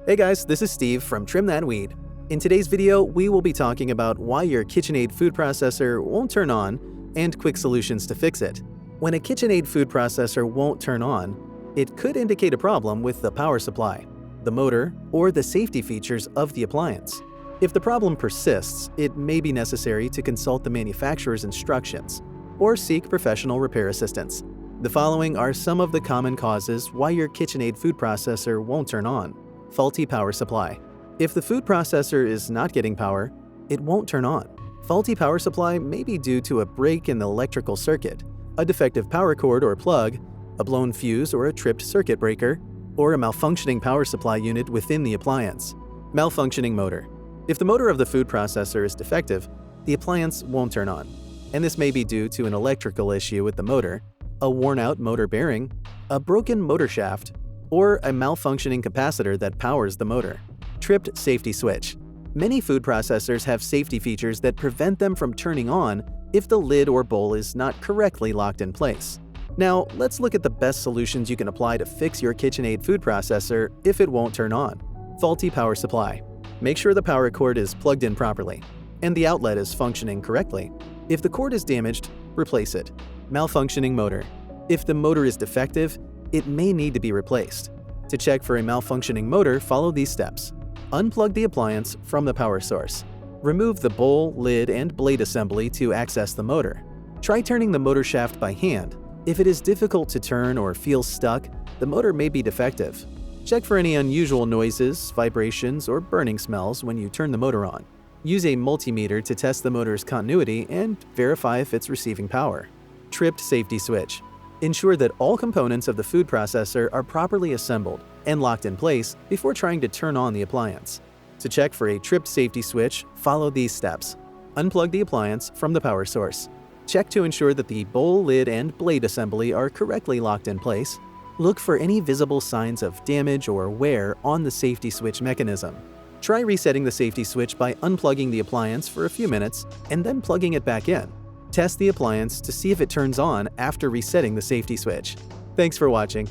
Hey guys, this is Steve from Trim That Weed. In today's video, we will be talking about why your Kitchenaid food processor won't turn on and quick solutions to fix it. When a Kitchenaid food processor won't turn on, it could indicate a problem with the power supply, the motor, or the safety features of the appliance. If the problem persists, it may be necessary to consult the manufacturer's instructions or seek professional repair assistance. The following are some of the common causes why your Kitchenaid food processor won't turn on. Faulty power supply. If the food processor is not getting power, it won't turn on. Faulty power supply may be due to a break in the electrical circuit, a defective power cord or plug, a blown fuse or a tripped circuit breaker, or a malfunctioning power supply unit within the appliance. Malfunctioning motor. If the motor of the food processor is defective, the appliance won't turn on, and this may be due to an electrical issue with the motor, a worn-out motor bearing, a broken motor shaft, or a malfunctioning capacitor that powers the motor. Tripped safety switch. Many food processors have safety features that prevent them from turning on if the lid or bowl is not correctly locked in place. Now, let's look at the best solutions you can apply to fix your Kitchenaid food processor if it won't turn on. Faulty power supply. Make sure the power cord is plugged in properly and the outlet is functioning correctly. If the cord is damaged, replace it. Malfunctioning motor. If the motor is defective, it may need to be replaced. To check for a malfunctioning motor, follow these steps. Unplug the appliance from the power source. Remove the bowl, lid, and blade assembly to access the motor. Try turning the motor shaft by hand. If it is difficult to turn or feels stuck, the motor may be defective. Check for any unusual noises, vibrations, or burning smells when you turn the motor on. Use a multimeter to test the motor's continuity and verify if it's receiving power. Tripped safety switch. Ensure that all components of the food processor are properly assembled and locked in place before trying to turn on the appliance. To check for a tripped safety switch, follow these steps. Unplug the appliance from the power source. Check to ensure that the bowl, lid, and blade assembly are correctly locked in place. Look for any visible signs of damage or wear on the safety switch mechanism. Try resetting the safety switch by unplugging the appliance for a few minutes and then plugging it back in. Test the appliance to see if it turns on after resetting the safety switch. Thanks for watching.